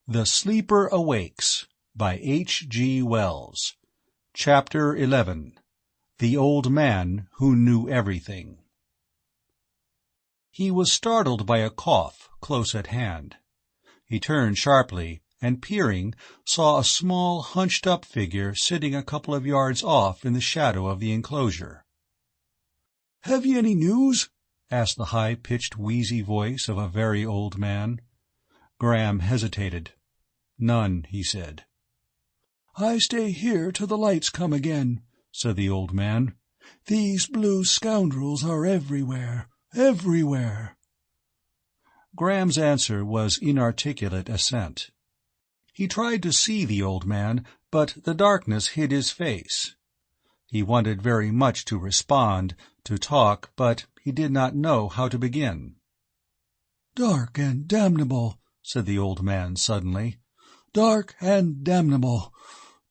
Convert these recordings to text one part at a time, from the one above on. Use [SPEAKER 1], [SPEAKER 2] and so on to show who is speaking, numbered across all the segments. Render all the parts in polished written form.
[SPEAKER 1] The Sleeper Awakes by H. G. Wells. Chapter 11. The Old Man Who Knew Everything. He was startled by a cough close at hand. He turned sharply, and peering, saw a small, hunched-up figure sitting a couple of yards off in the shadow of the enclosure.
[SPEAKER 2] "Have ye any news?"
[SPEAKER 1] asked the high-pitched, wheezy voice of a very old man. Graham hesitated. "None," he said.
[SPEAKER 2] "I stay here till the lights come again," said the old man. "These blue scoundrels are everywhere, everywhere."
[SPEAKER 1] Graham's answer was inarticulate assent. He tried to see the old man, but the darkness hid his face. He wanted very much to respond, to talk, but he did not know how to begin.
[SPEAKER 2] "Dark and damnable," said the old man suddenly. "Dark and damnable.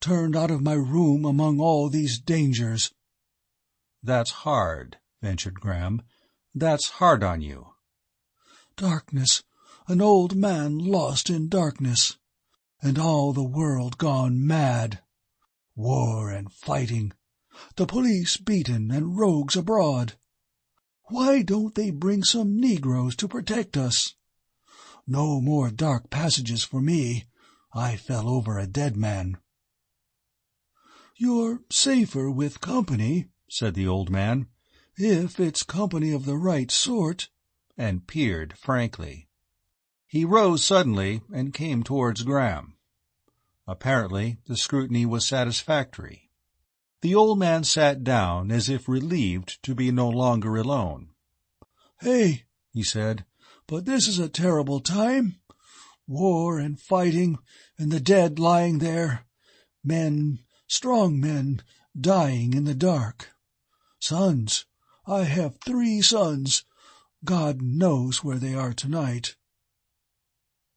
[SPEAKER 2] Turned out of my room among all these dangers."
[SPEAKER 1] "That's hard," ventured Graham. "That's hard on you."
[SPEAKER 2] "Darkness. An old man lost in darkness. And all the world gone mad. War and fighting. The police beaten and rogues abroad. Why don't they bring some Negroes to protect us? No more dark passages for me. I fell over a dead man." "You're safer with company," said the old man, "if it's company of the right sort,"
[SPEAKER 1] and peered frankly. He rose suddenly and came towards Graham. Apparently the scrutiny was satisfactory. The old man sat down as if relieved to be no longer alone.
[SPEAKER 2] "Hey," he said, "but this is a terrible time. War and fighting, and the dead lying there. Men, strong men, dying in the dark. Sons. I have 3 sons. God knows where they are tonight."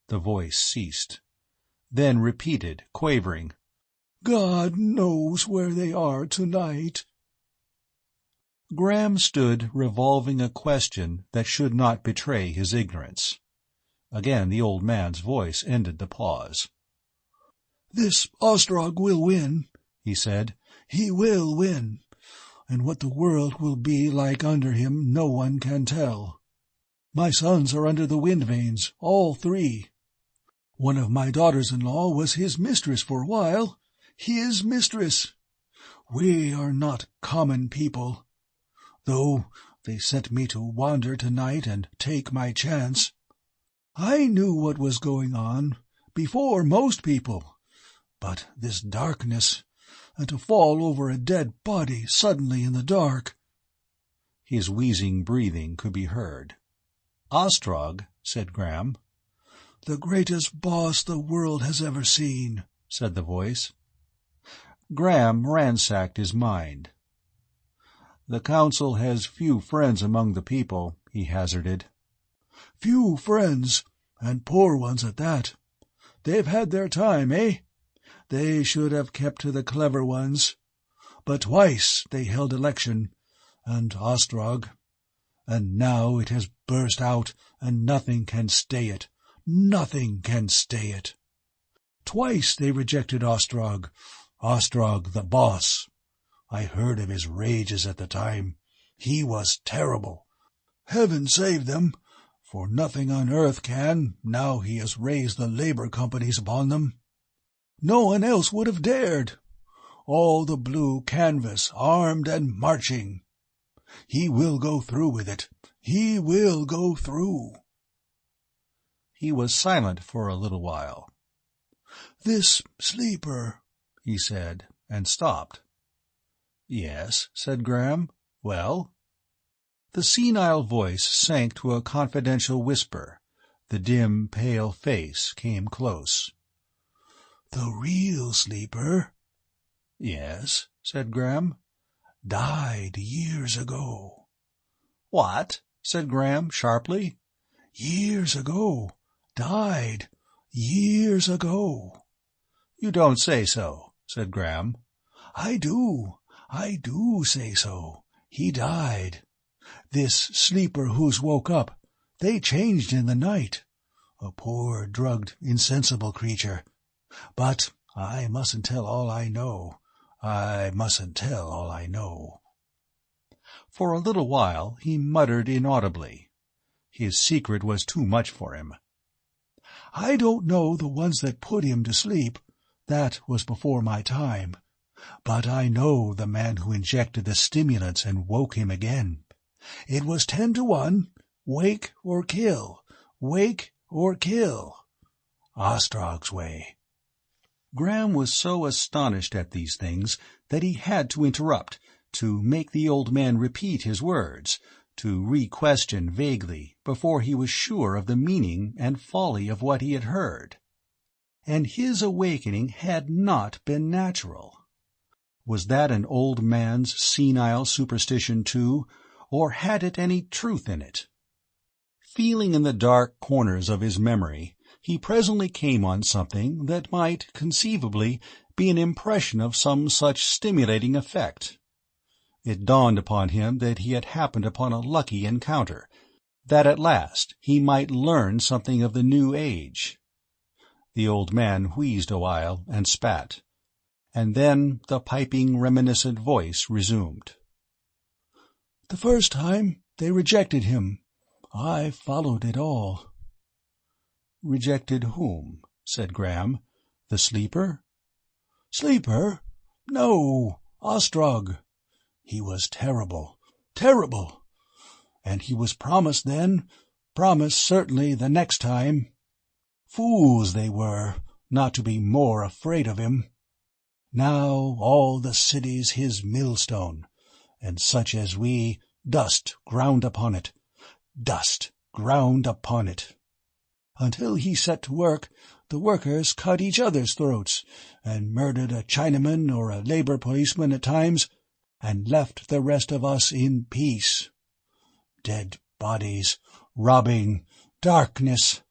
[SPEAKER 1] The voice ceased, then repeated, quavering,
[SPEAKER 2] "God knows where they are tonight."
[SPEAKER 1] Graham stood revolving a question that should not betray his ignorance. Again the old man's voice ended the pause.
[SPEAKER 2] "This Ostrog will win," he said. "He will win. And what the world will be like under him no one can tell. My sons are under the wind vanes, all 3. One of my daughters-in-law was his mistress for a while. His mistress. We are not common people. Though they sent me to wander tonight and take my chance. I knew what was going on, before most people. But this darkness, and to fall over a dead body suddenly in the dark."
[SPEAKER 1] His wheezing breathing could be heard. "Ostrog," said Graham.
[SPEAKER 2] "The greatest boss the world has ever seen," said the voice.
[SPEAKER 1] Graham ransacked his mind. "The council has few friends among the people," he hazarded.
[SPEAKER 2] "Few friends, and poor ones at that. They've had their time, eh? They should have kept to the clever ones. But twice they held election, and Ostrog. And now it has burst out, and nothing can stay it. Nothing can stay it. Twice they rejected Ostrog. Ostrog the boss. I heard of his rages at the time. He was terrible. Heaven save them, for nothing on earth can, now he has raised the labor companies upon them. No one else would have dared. All the blue canvas, armed and marching. He will go through with it. He will go through."
[SPEAKER 1] He was silent for a little while.
[SPEAKER 2] "This sleeper," he said,
[SPEAKER 1] and stopped. "Yes," said Graham. "Well?" The senile voice sank to a confidential whisper. The dim, pale face came close.
[SPEAKER 2] "The real sleeper?"
[SPEAKER 1] "Yes," said Graham.
[SPEAKER 2] "Died years ago."
[SPEAKER 1] "What?" said Graham sharply.
[SPEAKER 2] "Years ago. Died. Years ago."
[SPEAKER 1] "You don't say so," said Graham.
[SPEAKER 2] I do say so. He died. This sleeper who's woke up, they changed in the night. a poor, drugged, insensible creature. But I mustn't tell all I know. I mustn't tell all I know."
[SPEAKER 1] For a little while he muttered inaudibly. His secret was too much for him.
[SPEAKER 2] "I don't know the ones that put him to sleep. That was before my time. But I know the man who injected the stimulants and woke him again. It was 10 to 1, wake or kill, wake or kill. Ostrog's way."
[SPEAKER 1] Graham was so astonished at these things that he had to interrupt, to make the old man repeat his words, to re-question vaguely before he was sure of the meaning and folly of what he had heard. And his awakening had not been natural. Was that an old man's senile superstition too, or had it any truth in it? Feeling in the dark corners of his memory, he presently came on something that might, conceivably, be an impression of some such stimulating effect. It dawned upon him that he had happened upon a lucky encounter, that at last he might learn something of the new age. The old man wheezed a while and spat, and then the piping, reminiscent voice resumed.
[SPEAKER 2] "The first time they rejected him. I followed it all."
[SPEAKER 1] "Rejected whom?" said Graham. "The sleeper?"
[SPEAKER 2] "Sleeper? No, Ostrog. He was terrible, terrible. And he was promised then, promised certainly the next time. Fools they were, not to be more afraid of him. Now all the city's his millstone, and such as we, dust ground upon it, dust ground upon it. Until he set to work, the workers cut each other's throats, and murdered a Chinaman or a labor policeman at times, and left the rest of us in peace. Dead bodies, robbing, darkness.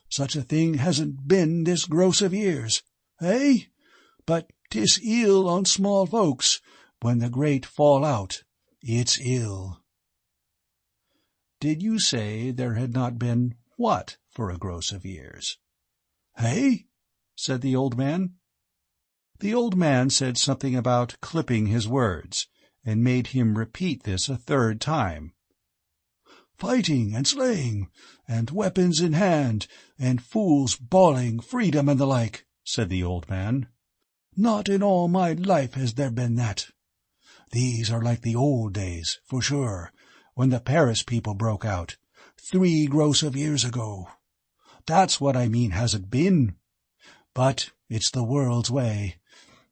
[SPEAKER 2] Such a thing hasn't been this gross of years, eh? But 'tis ill on small folks. When the great fall out, it's ill."
[SPEAKER 1] "Did you say there had not been what for a gross of years?"
[SPEAKER 2] "Eh?"
[SPEAKER 1] said the old man. The old man said something about clipping his words, and made him repeat this a third time.
[SPEAKER 2] "Fighting and slaying, and weapons in hand, and fools bawling freedom and the like," said the old man. "Not in all my life has there been that. These are like the old days, for sure, when the Paris people broke out, 3 gross of years ago. That's what I mean hasn't been. But it's the world's way.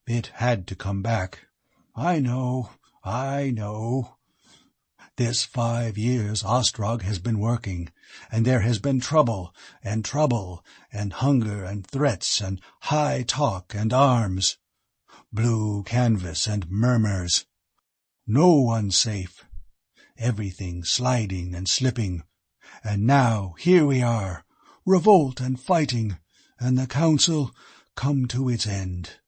[SPEAKER 2] It had to come back. I know. This 5 years Ostrog has been working, and there has been trouble, and hunger and threats and high talk and arms. Blue canvas and murmurs. No one safe. Everything sliding and slipping. And now here we are, revolt and fighting, and the council come to its end."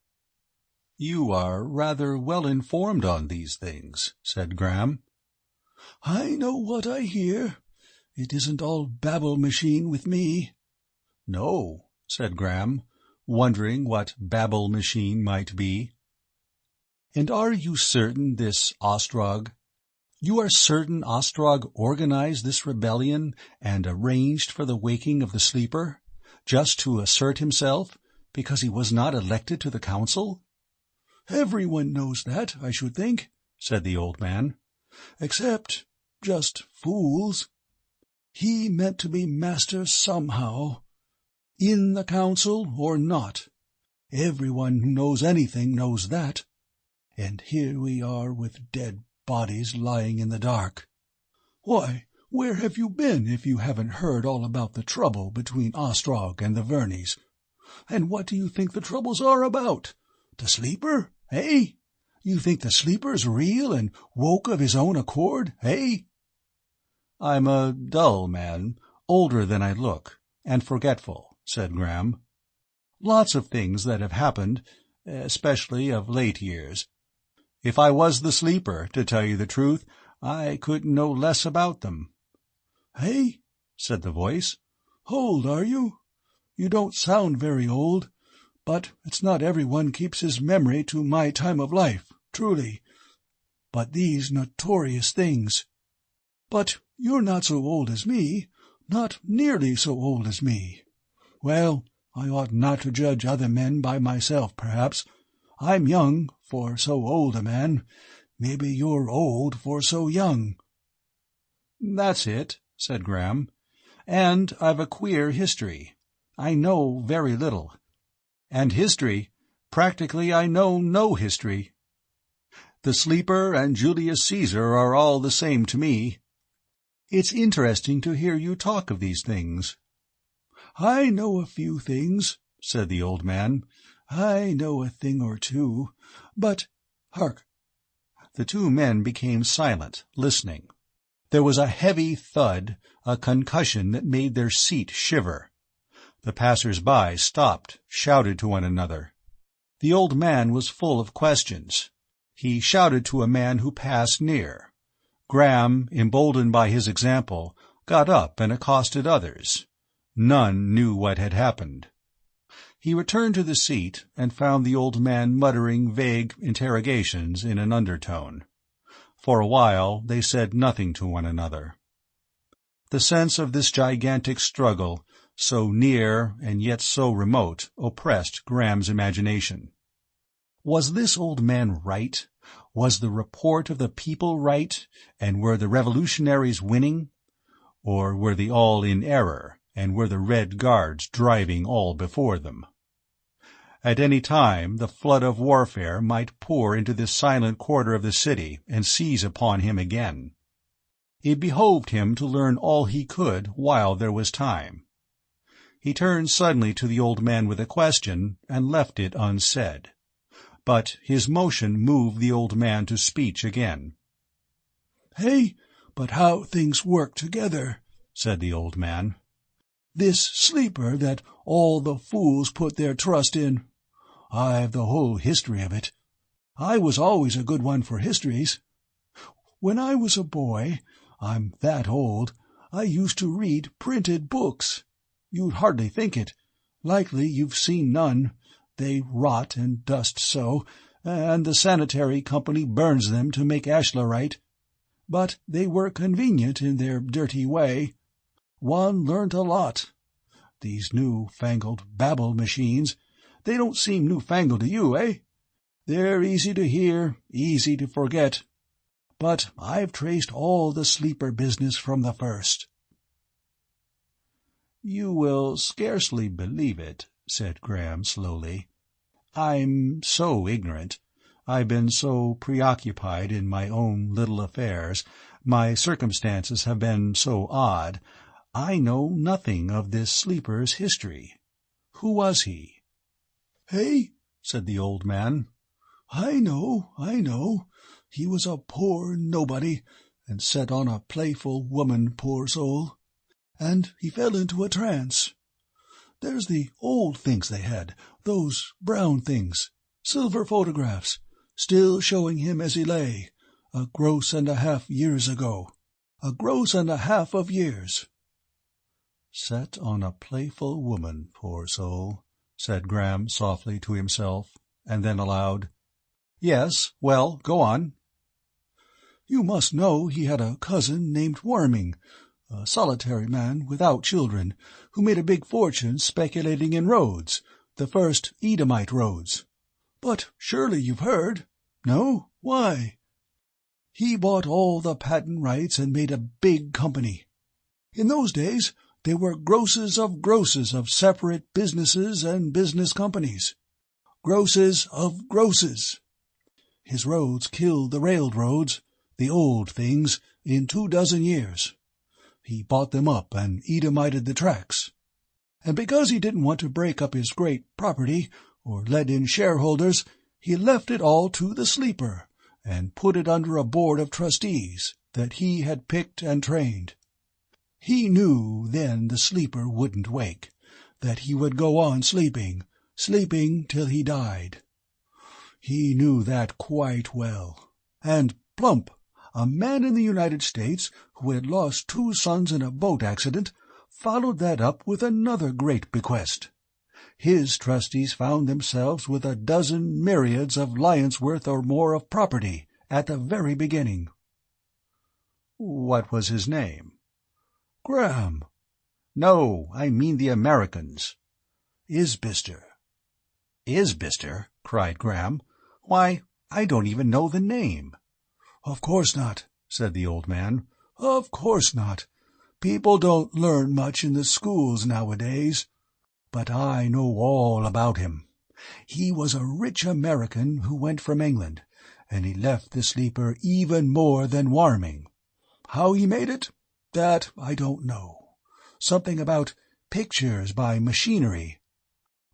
[SPEAKER 1] "You are rather well informed on these things," said Graham.
[SPEAKER 2] "I know what I hear. It isn't all babble machine with me."
[SPEAKER 1] "No," said Graham, wondering what babble machine might be. "And are you certain this Ostrog? You are certain Ostrog organized this rebellion and arranged for the waking of the sleeper, just to assert himself, because he was not elected to the council?"
[SPEAKER 2] "Everyone knows that, I should think," said the old man. "Except just fools. He meant to be master somehow. In the council or not. Everyone who knows anything knows that. And here we are with dead bodies lying in the dark. Why, where have you been if you haven't heard all about the trouble between Ostrog and the Verneys? And what do you think the troubles are about? The sleeper, eh? You think the sleeper's real and woke of his own accord, eh?"
[SPEAKER 1] "I'm a dull man, older than I look, and forgetful," said Graham. "Lots of things that have happened, especially of late years. If I was the sleeper, to tell you the truth, I couldn't know less about them."
[SPEAKER 2] "Eh?"
[SPEAKER 1] said the voice.
[SPEAKER 2] "Old, are you?" You don't sound very old, but it's not everyone keeps his memory to my time of life, truly. But these notorious things. But you're not so old as me, not nearly so old as me. Well, I ought not to judge other men by myself, perhaps. I'm young for so old a man. Maybe you're old for so young.
[SPEAKER 1] That's it, said Graham. And I've a queer history. I know very little. And history, practically I know no history. The Sleeper and Julius Caesar are all the same to me. It's interesting to hear you talk of these things.
[SPEAKER 2] I know a few things, said the old man. I know a thing or two. But, hark!
[SPEAKER 1] The two men became silent, listening. There was a heavy thud, a concussion that made their seat shiver. The passers-by stopped, shouted to one another. The old man was full of questions. He shouted to a man who passed near. Graham, emboldened by his example, got up and accosted others. None knew what had happened. He returned to the seat and found the old man muttering vague interrogations in an undertone. For a while they said nothing to one another. The sense of this gigantic struggle, so near and yet so remote, oppressed Graham's imagination. Was this old man right? Was the report of the people right, and were the revolutionaries winning? Or were they all in error, and were the Red Guards driving all before them? At any time the flood of warfare might pour into this silent quarter of the city and seize upon him again. It behoved him to learn all he could while there was time. He turned suddenly to the old man with a question, and left it unsaid. But his motion moved the old man to speech again.
[SPEAKER 2] "Hey, but how things work together," said the old man. "This Sleeper that all the fools put their trust in. I've the whole history of it. I was always a good one for histories. When I was a boy, I'm that old, I used to read printed books. You'd hardly think it. Likely you've seen none. They rot and dust so, and the sanitary company burns them to make ashlarite. But they were convenient in their dirty way. One learnt a lot. These new-fangled babble machines, they don't seem new-fangled to you, eh? They're easy to hear, easy to forget. But I've traced all the Sleeper business from the first."
[SPEAKER 1] "You will scarcely believe it," said Graham slowly. "I'm so ignorant. I've been so preoccupied in my own little affairs, my circumstances have been so odd, I know nothing of this Sleeper's history. Who was he?"
[SPEAKER 2] "Hey?"
[SPEAKER 1] said the old man.
[SPEAKER 2] I know. He was a poor nobody, and set on a playful woman, poor soul. And he fell into a trance. There's the old things they had, those brown things, silver photographs, still showing him as he lay, 1.5 years ago. 1.5 years.
[SPEAKER 1] "Set on a playful woman, poor soul," said Graham softly to himself, and then aloud, "Yes, well, go on."
[SPEAKER 2] "You must know he had a cousin named Worming, a solitary man without children, who made a big fortune speculating in roads, the first Eadhamite roads. But surely you've heard? No? Why? He bought all the patent rights and made a big company. In those days there were grosses of separate businesses and business companies. Grosses of grosses. His roads killed the railroads, the old things, in 24 years. He bought them up and Eadhamited the tracks. And because he didn't want to break up his great property, or let in shareholders, he left it all to the Sleeper, and put it under a board of trustees that he had picked and trained. He knew then the Sleeper wouldn't wake, that he would go on sleeping till he died. He knew that quite well. And plump, a man in the United States who had lost 2 sons in a boat accident followed that up with another great bequest. His trustees found themselves with a dozen myriads of lions' worth or more of property at the very beginning.
[SPEAKER 1] What was his name?
[SPEAKER 2] Graham.
[SPEAKER 1] No, I mean the Americans.
[SPEAKER 2] Isbister.
[SPEAKER 1] Isbister? Cried Graham. Why, I don't even know the name.
[SPEAKER 2] Of course not,
[SPEAKER 1] said the old man.
[SPEAKER 2] Of course not. People don't learn much in the schools nowadays. But I know all about him. He was a rich American who went from England, and he left the sleeper even more than Warming. How he made it? That I don't know. Something about pictures by machinery.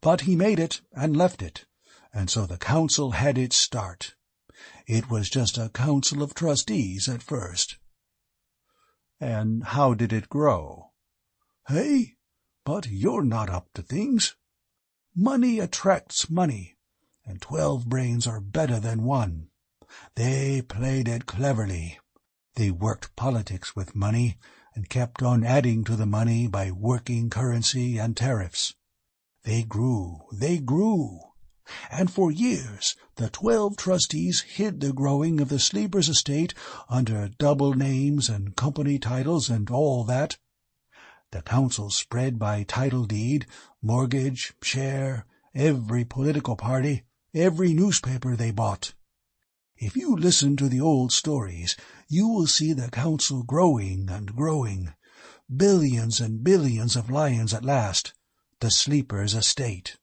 [SPEAKER 2] But he made it and left it, and so the council had its start. It was just a council of trustees at first.
[SPEAKER 1] And how did it grow?
[SPEAKER 2] Hey? But you're not up to things. Money attracts money, and 12 brains are better than one. They played it cleverly. They worked politics with money, and kept on adding to the money by working currency and tariffs. They grew, and for years the 12 trustees hid the growing of the sleeper's estate under double names and company titles and all that. The council spread by title deed, mortgage, share, every political party, every newspaper they bought. If you listen to the old stories, you will see the council growing and growing. Billions and billions of lions at last, the sleeper's estate.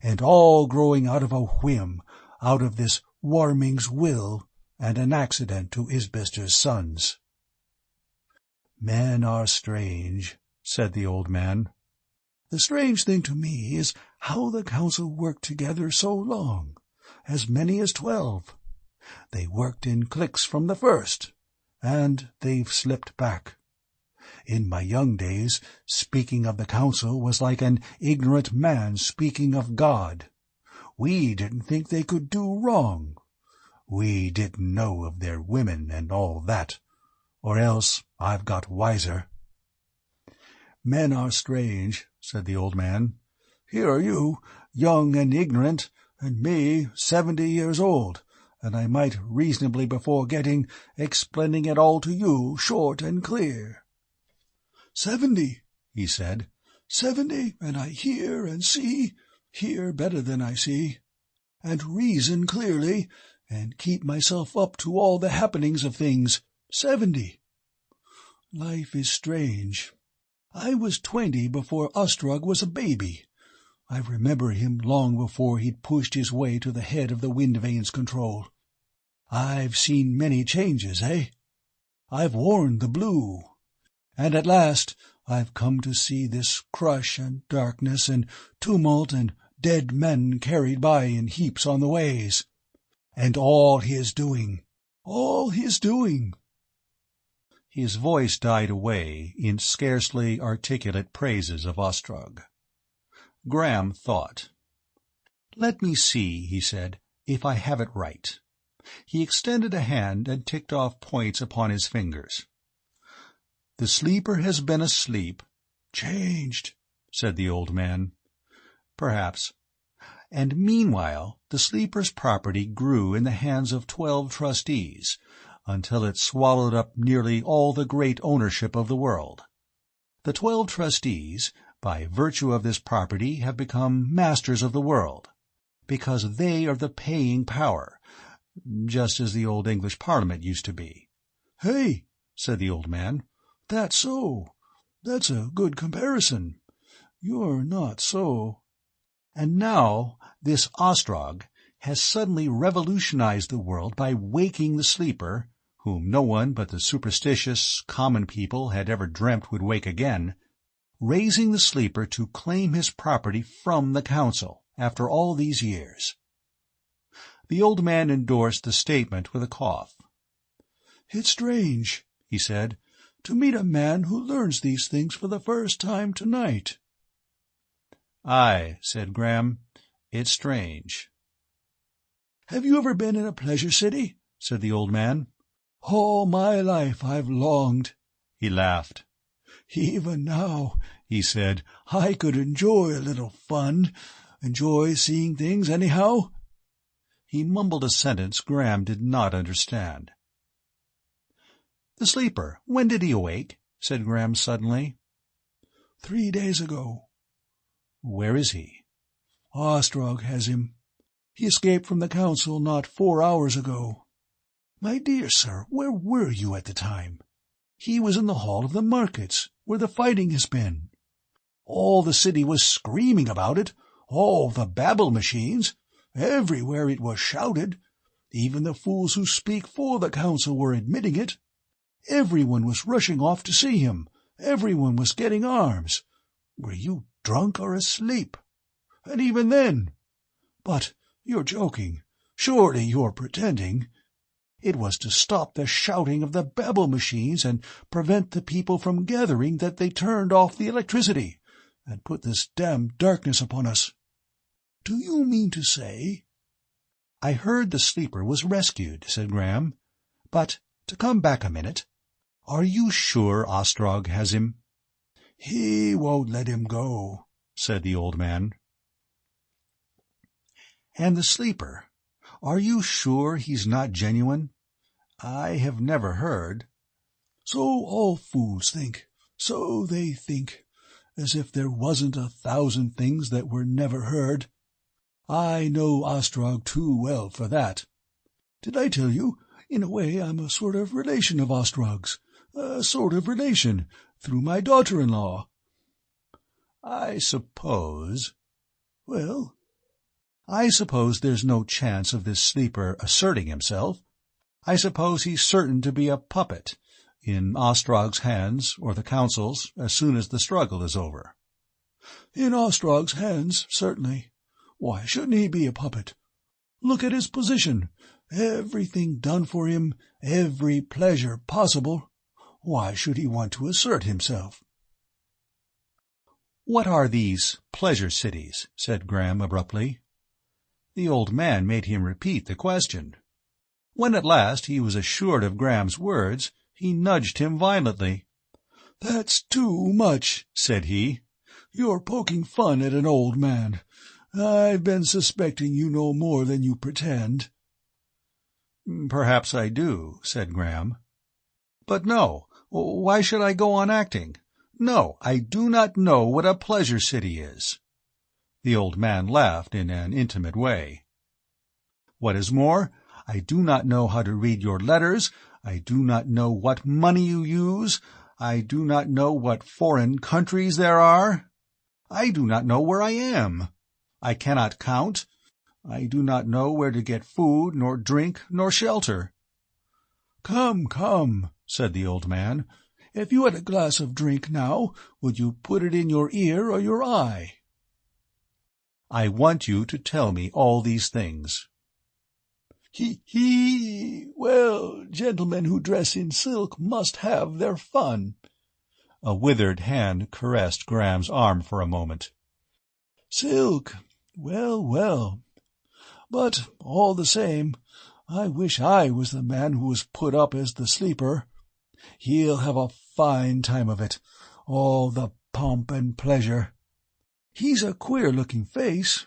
[SPEAKER 2] And all growing out of a whim, out of this Warming's will, and an accident to Isbister's sons. Men are strange, said the old man. The strange thing to me is how the council worked together so long, as many as 12. They worked in cliques from the first, and they've slipped back. In my young days, speaking of the council was like an ignorant man speaking of God. We didn't think they could do wrong. We didn't know of their women and all that, or else I've got wiser. Men are strange, said the old man. Here are you, young and ignorant, and me 70 years old, and I might reasonably before getting, explaining it all to you short and clear. 70, he said. 70, and I hear and see, hear better than I see, and reason clearly, and keep myself up to all the happenings of things. 70. Life is strange. I was 20 before Ostrog was a baby. I remember him long before he'd pushed his way to the head of the wind vanes control. I've seen many changes, I've worn the blue. And at last I've come to see this crush and darkness and tumult and dead men carried by in heaps on the ways. And all his doing. His voice died away in scarcely articulate praises of Ostrog. Graham thought. "Let me see," he said, "if I have it right." He extended a hand and ticked off points upon his fingers. "The sleeper has been asleep." "Changed," said the old man. "Perhaps. And meanwhile the sleeper's property grew in the hands of 12 trustees, until it swallowed up nearly all the great ownership of the world. The 12 trustees, by virtue of this property, have become masters of the world, because they are the paying power, just as the old English Parliament used to be." "Hey," said the old man, "that's so. That's a good comparison. You're not so." And now this Ostrog has suddenly revolutionized the world by waking the sleeper, whom no one but the superstitious, common people had ever dreamt would wake again, raising the sleeper to claim his property from the council, after all these years. The old man endorsed the statement with a cough. "It's strange," he said, "to meet a man who learns these things for the first time tonight." "Aye," said Graham, "it's strange." "Have you ever been in a pleasure city?" said the old man. "All my life I've longed." He laughed. Even now," he said, "I could enjoy a little fun, enjoy seeing things anyhow."
[SPEAKER 1] He mumbled a sentence Graham did not understand. "The sleeper, when did he awake?" said Graham suddenly.
[SPEAKER 2] 3 days ago.
[SPEAKER 1] "Where is he?"
[SPEAKER 2] "Ostrog has him. He escaped from the council not 4 hours ago." "My dear sir, where were you at the time?" "He was in the hall of the markets, where the fighting has been. All the city was screaming about it, all the babble machines. Everywhere it was shouted. Even the fools who speak for the council were admitting it. Everyone was rushing off to see him. Everyone was getting arms. Were you drunk or asleep? And even then— But you're joking. Surely you're pretending. It was to stop the shouting of the babble machines and prevent the people from gathering that they turned off the electricity, and put this damned darkness upon us. Do you mean to say—" "I heard the sleeper was rescued," said Graham. "But, to come back a minute, are you sure Ostrog has him?" "He won't let him go," said the old man.
[SPEAKER 1] "And the sleeper, are you sure he's not genuine? I have never heard—"
[SPEAKER 2] "So all fools think. So they think. As if there wasn't 1,000 things that were never heard. I know Ostrog too well for that. Did I tell you, in a way I'm a sort of relation of Ostrog's? A sort of relation, through my daughter-in-law."
[SPEAKER 1] "I suppose—"
[SPEAKER 2] "Well?"
[SPEAKER 1] "I suppose there's no chance of this sleeper asserting himself. I suppose he's certain to be a puppet, in Ostrog's hands or the Council's, as soon as the struggle is over."
[SPEAKER 2] "In Ostrog's hands, certainly. Why shouldn't he be a puppet? Look at his position. Everything done for him, every pleasure possible. Why should he want to assert himself?"
[SPEAKER 1] "What are these pleasure cities?" said Graham abruptly. The old man made him repeat the question. When at last he was assured of Graham's words, he nudged him violently.
[SPEAKER 2] "That's too much," said he. "You're poking fun at an old man. I've been suspecting you know more than you pretend."
[SPEAKER 1] "Perhaps I do," said Graham. "But no, why should I go on acting? No, I do not know what a pleasure city is." The old man laughed in an intimate way. "What is more, I do not know how to read your letters, I do not know what money you use, I do not know what foreign countries there are. I do not know where I am. I cannot count. I do not know where to get food, nor drink, nor shelter."
[SPEAKER 2] "Come, come," said the old man. "If you had a glass of drink now, would you put it in your ear or your eye?"
[SPEAKER 1] "I want you to tell me all these things."
[SPEAKER 2] He, well, gentlemen who dress in silk must have their fun."
[SPEAKER 1] A withered hand caressed Graham's arm for a moment.
[SPEAKER 2] "Silk, well, well. But, all the same, I wish I was the man who was put up as the sleeper. He'll have a fine time of it, all the pomp and pleasure. He's a queer-looking face.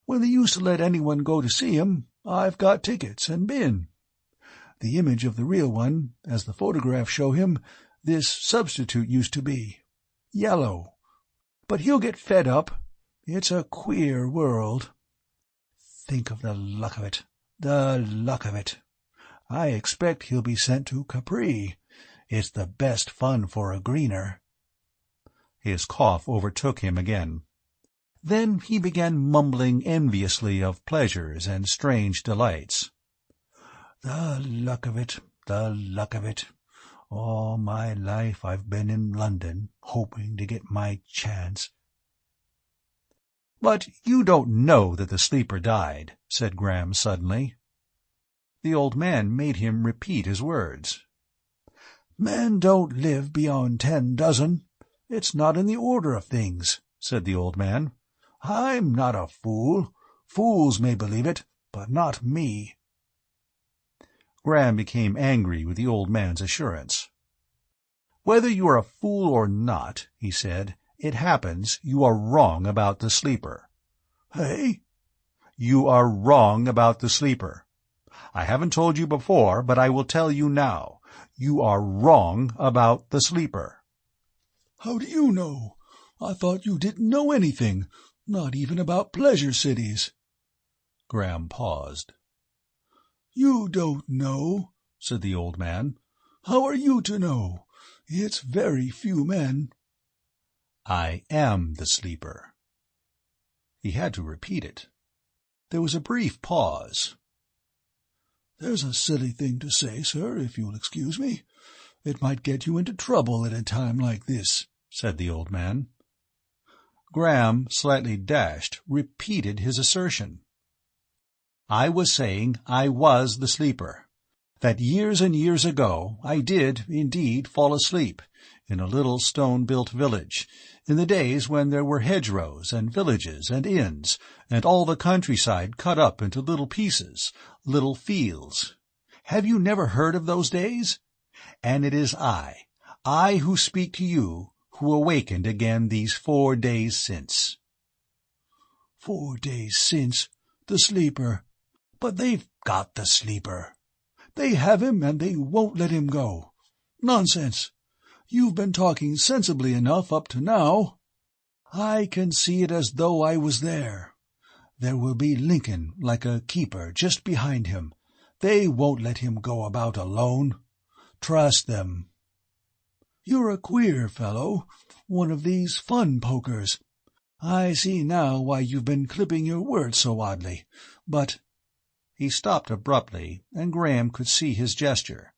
[SPEAKER 2] When they used to let anyone go to see him, I've got tickets and been. The image of the real one, as the photographs show him, this substitute used to be. Yellow. But he'll get fed up. It's a queer world. Think of the luck of it. The luck of it. I expect he'll be sent to Capri. It's the best fun for a greener."
[SPEAKER 1] His cough overtook him again. Then he began mumbling enviously of pleasures and strange delights.
[SPEAKER 2] "The luck of it, the luck of it. All my life I've been in London, hoping to get my chance."
[SPEAKER 1] "But you don't know that the sleeper died," said Graham suddenly. The old man made him repeat his words.
[SPEAKER 2] "Men don't live beyond 10 dozen. It's not in the order of things," said the old man. "I'm not a fool. Fools may believe it, but not me."
[SPEAKER 1] Graham became angry with the old man's assurance. "Whether you are a fool or not," he said, "it happens you are wrong about the sleeper."
[SPEAKER 2] Hey?
[SPEAKER 1] "You are wrong about the sleeper. I haven't told you before, but I will tell you now. You are wrong about the sleeper."
[SPEAKER 2] How do you know? I thought you didn't know anything, not even about pleasure cities.
[SPEAKER 1] Graham paused.
[SPEAKER 2] You don't know, said the old man. How are you to know? It's very few men.
[SPEAKER 1] I am the sleeper. He had to repeat it. There was a brief pause.
[SPEAKER 2] There's a silly thing to say, sir, if you'll excuse me. It might get you into trouble at a time like this, said the old man.
[SPEAKER 1] Graham, slightly dashed, repeated his assertion. I was saying I was the sleeper. That years and years ago I did, indeed, fall asleep, in a little stone-built village, in the days when there were hedgerows and villages and inns, and all the countryside cut up into little pieces, little fields. Have you never heard of those days? And it is I who speak to you, who awakened again these 4 days since.
[SPEAKER 2] 4 days since? The sleeper. But they've got the sleeper. They have him, and they won't let him go. Nonsense. You've been talking sensibly enough up to now. I can see it as though I was there. There will be Lincoln, like a keeper, just behind him. They won't let him go about alone. Trust them. You're a queer fellow, one of these fun-pokers. I see now why you've been clipping your words so oddly, but—
[SPEAKER 1] He stopped abruptly, and Graham could see his gesture.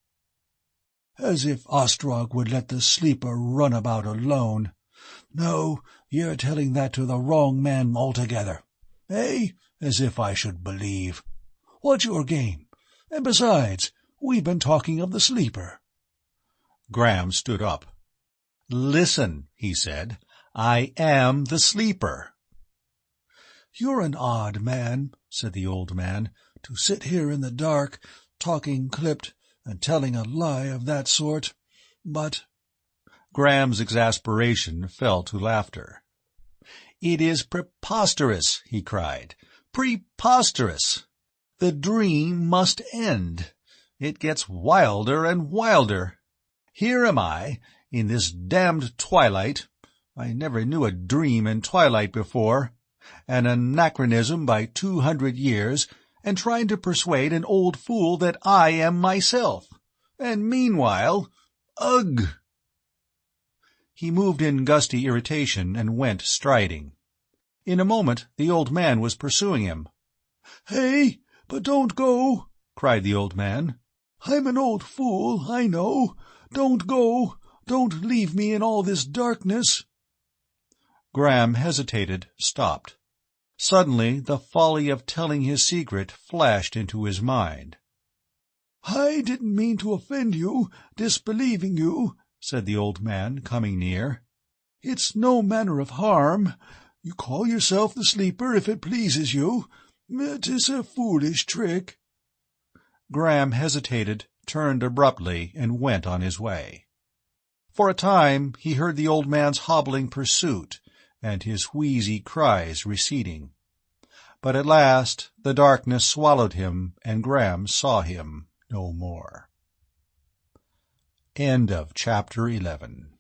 [SPEAKER 2] As if Ostrog would let the sleeper run about alone. No, you're telling that to the wrong man altogether. Eh? As if I should believe. What's your game? And besides, we've been talking of the sleeper.
[SPEAKER 1] Graham stood up. Listen, he said. I am the sleeper.
[SPEAKER 2] You're an odd man, said the old man, to sit here in the dark, talking clipped, and telling a lie of that sort. But—
[SPEAKER 1] Graham's exasperation fell to laughter. It is preposterous, he cried. Preposterous! The dream must end. It gets wilder and wilder. Here am I, in this damned twilight. I never knew a dream in twilight before. An anachronism by 200 years, and trying to persuade an old fool that I am myself. And meanwhile— ugh! He moved in gusty irritation and went striding. In a moment the old man was pursuing him.
[SPEAKER 2] "Hey, but don't go!" cried the old man. "I'm an old fool, I know. Don't go. Don't leave me in all this darkness."
[SPEAKER 1] Graham hesitated, stopped. Suddenly the folly of telling his secret flashed into his mind.
[SPEAKER 2] "I didn't mean to offend you, disbelieving you," said the old man, coming near. "It's no manner of harm. You call yourself the sleeper if it pleases you. 'Tis a foolish trick."
[SPEAKER 1] Graham hesitated, turned abruptly, and went on his way. For a time he heard the old man's hobbling pursuit, and his wheezy cries receding. But at last the darkness swallowed him, and Graham saw him no more. End of Chapter 11.